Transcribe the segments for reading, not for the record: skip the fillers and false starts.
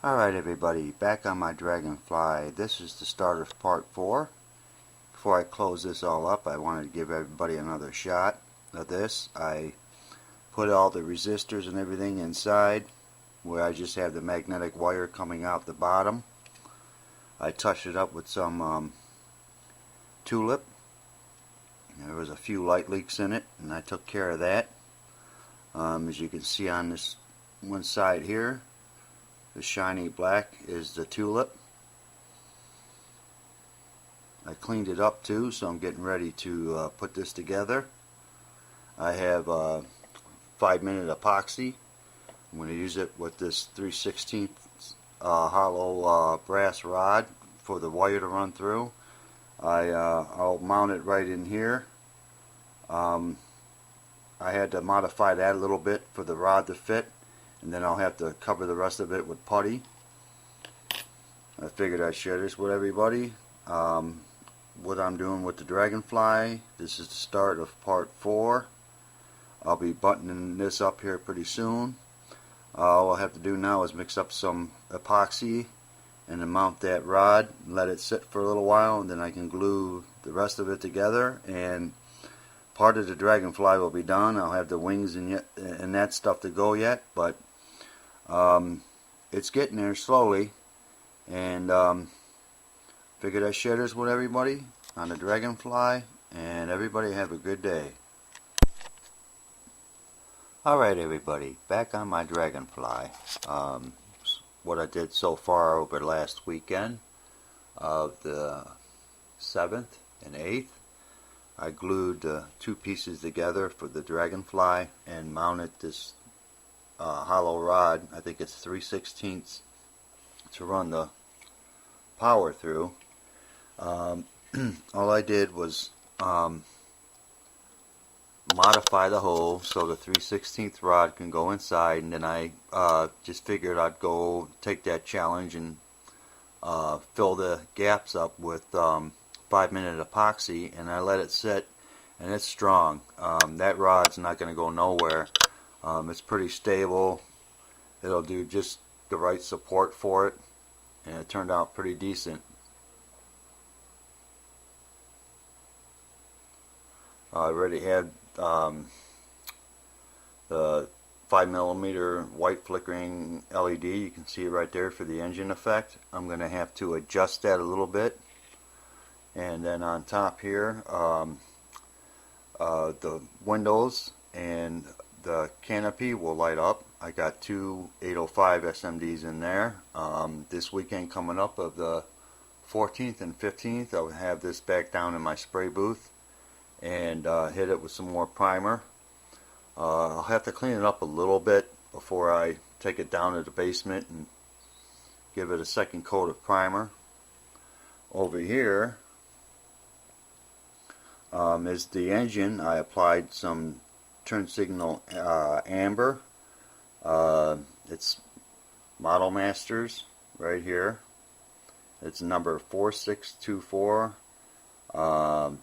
Alright everybody, back on my Dragonfly. This is the start of part 4. Before I close this all up, I wanted to give everybody another shot of this. I put all the resistors and everything inside, where I just have the magnetic wire coming out the bottom. I touched it up with some tulip. There was a few light leaks in it, and I took care of that. As you can see on this one side here, the shiny black is the tulip. I cleaned it up too, so I'm getting ready to put this together. I have 5-minute epoxy. I'm going to use it with this 3/16 hollow brass rod for the wire to run through. I'll mount it right in here. I had to modify that a little bit for the rod to fit, and then I'll have to cover the rest of it with putty. I figured I'd share this with everybody. What I'm doing with the Dragonfly. This is the start of part 4. I'll be buttoning this up here pretty soon. All I'll have to do now is mix up some epoxy and then mount that rod and let it sit for a little while, and then I can glue the rest of it together, and part of the Dragonfly will be done. I'll have the wings and that stuff to go yet, but it's getting there slowly, and figured I'd share this with everybody on the Dragonfly, and everybody have a good day. Alright everybody, back on my Dragonfly. What I did so far over last weekend of the 7th and 8th, I glued 2 pieces together for the Dragonfly and mounted this hollow rod. I think it's 3/16 to run the power through. All I did was modify the hole so the 3/16 rod can go inside, and then I just figured I'd go take that challenge and fill the gaps up with 5-minute epoxy, and I let it sit, and it's strong. That rod's not going to go nowhere. It's pretty stable. It'll do just the right support for it, and it turned out pretty decent. I already had the 5mm white flickering LED. You can see it right there for the engine effect. I'm going to have to adjust that a little bit. And then on top here, the windows and the canopy will light up. I got 2 805 SMDs in there. This weekend coming up of the 14th and 15th, I'll have this back down in my spray booth and hit it with some more primer. I'll have to clean it up a little bit before I take it down to the basement and give it a second coat of primer. Over here is the engine. I applied some turn signal amber. It's Model Masters right here. It's number 4624.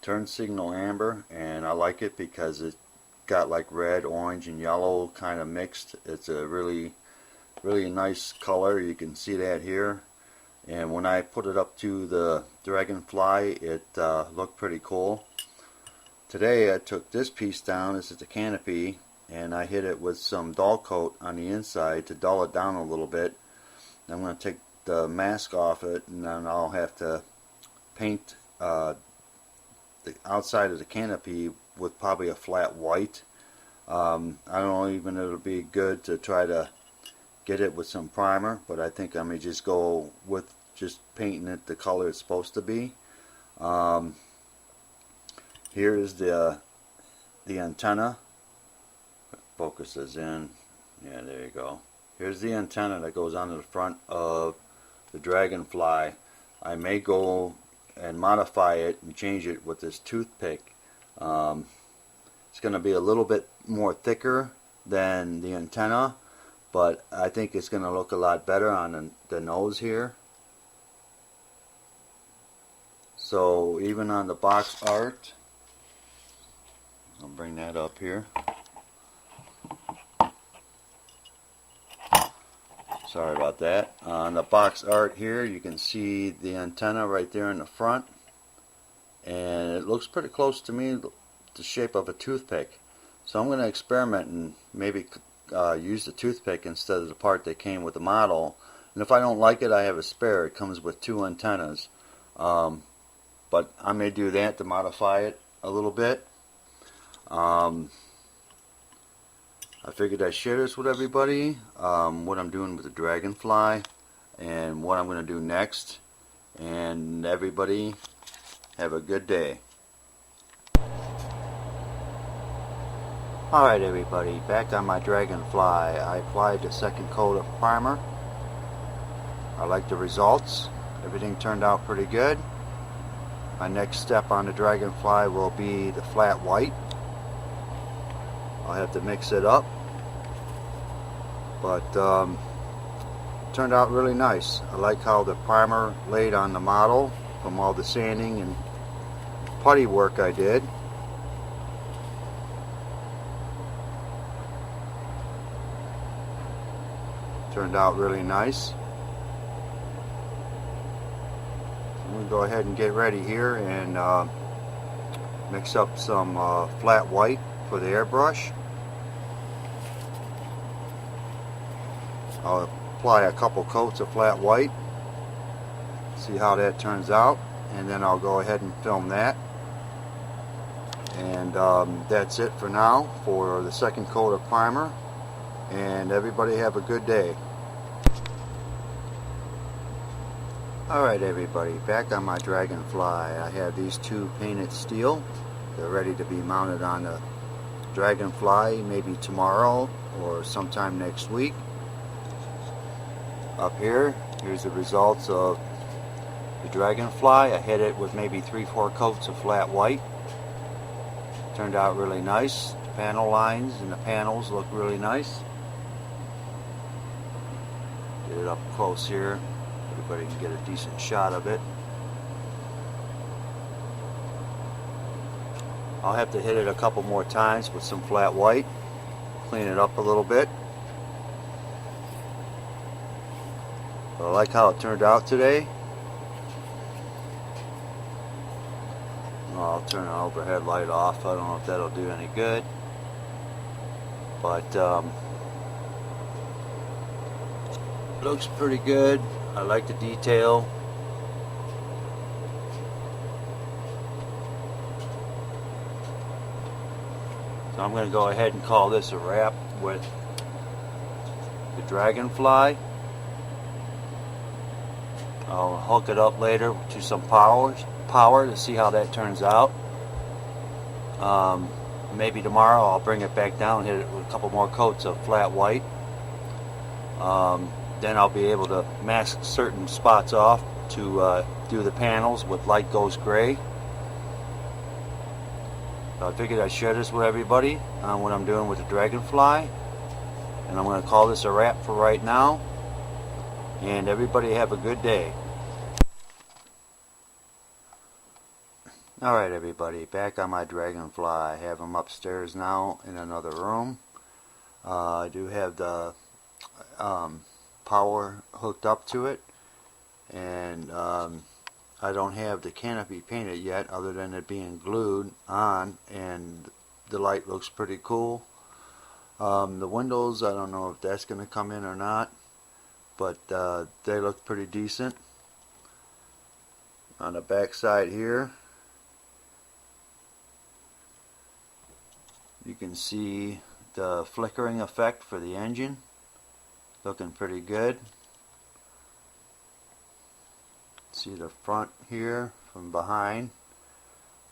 Turn signal amber, and I like it because it got like red, orange, and yellow kind of mixed. It's a really nice color. You can see that here. And when I put it up to the Dragonfly, it looked pretty cool. Today I took this piece down. This is the canopy, and I hit it with some dull coat on the inside to dull it down a little bit. I'm going to take the mask off it, and then I'll have to paint the outside of the canopy with probably a flat white. I don't know even if it'll be good to try to get it with some primer, but I think I may just go with just painting it the color it's supposed to be. Here is the antenna. Focuses in. Yeah, there you go. Here's the antenna that goes onto the front of the Dragonfly. I may go and modify it and change it with this toothpick. It's going to be a little bit more thicker than the antenna, but I think it's going to look a lot better on the nose here. So even on the box art, I'll bring that up here. Sorry about that. On the box art here, you can see the antenna right there in the front, and it looks pretty close to me, the shape of a toothpick. So I'm going to experiment and maybe use the toothpick instead of the part that came with the model. And if I don't like it, I have a spare. It comes with 2 antennas. But I may do that to modify it a little bit. I figured I'd share this with everybody, what I'm doing with the Dragonfly and what I'm going to do next. And everybody have a good day. Alright everybody, back on my Dragonfly. I applied the second coat of primer. I like the results. Everything turned out pretty good. My next step on the Dragonfly will be the flat white. I'll have to mix it up, but turned out really nice. I like how the primer laid on the model from all the sanding and putty work I did. Turned out really nice. I'm going to go ahead and get ready here and mix up some flat white for the airbrush. I'll apply a couple coats of flat white, see how that turns out, and then I'll go ahead and film that. And that's it for now for the second coat of primer, and everybody have a good day. Alright everybody, back on my Dragonfly. I have these 2 painted steel. They're ready to be mounted on the Dragonfly maybe tomorrow or sometime next week. Up here, here's the results of the Dragonfly. I hit it with maybe 3-4 coats of flat white. Turned out really nice. The panel lines and the panels look really nice. Get it up close here. Everybody can get a decent shot of it. I'll have to hit it a couple more times with some flat white. Clean it up a little bit. But I like how it turned out today. I'll turn the overhead light off. I don't know if that'll do any good. But looks pretty good. I like the detail. So I'm going to go ahead and call this a wrap with the Dragonfly. I'll hook it up later to some power to see how that turns out. Maybe tomorrow I'll bring it back down, hit it with a couple more coats of flat white. Then I'll be able to mask certain spots off to do the panels with light ghost gray. So I figured I'd share this with everybody on what I'm doing with the Dragonfly. And I'm going to call this a wrap for right now. And everybody have a good day. Alright everybody, back on my Dragonfly. I have them upstairs now in another room. I do have the power hooked up to it, and I don't have the canopy painted yet other than it being glued on, and the light looks pretty cool. The windows, I don't know if that's going to come in or not, but they look pretty decent. On the back side here, you can see the flickering effect for the engine. Looking pretty good. See the front here from behind.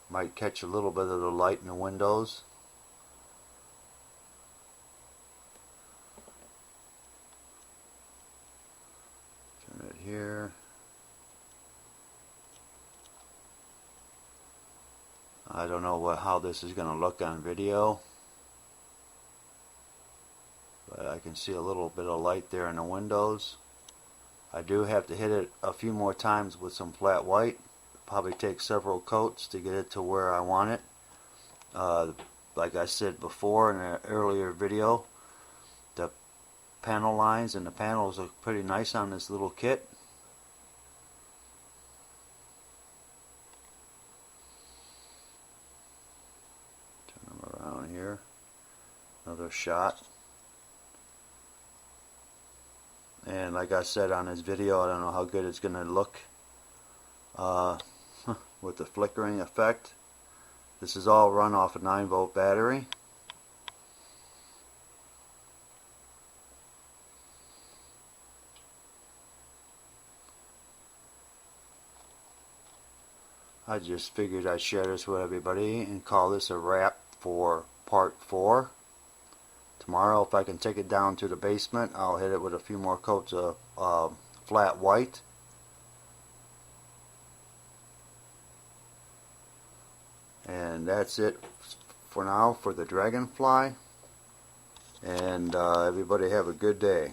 Might catch a little bit of the light in the windows. Turn it here. I don't know how this is going to look on video, but I can see a little bit of light there in the windows. I do have to hit it a few more times with some flat white. Probably take several coats to get it to where I want it. Like I said before in an earlier video, the panel lines, and the panels look pretty nice on this little kit. Turn them around here. Another shot. And like I said on this video, I don't know how good it's going to look with the flickering effect. This is all run off a 9-volt battery. I just figured I'd share this with everybody and call this a wrap for part 4. Tomorrow, if I can take it down to the basement, I'll hit it with a few more coats of flat white. And that's it for now for the Dragonfly. And everybody have a good day.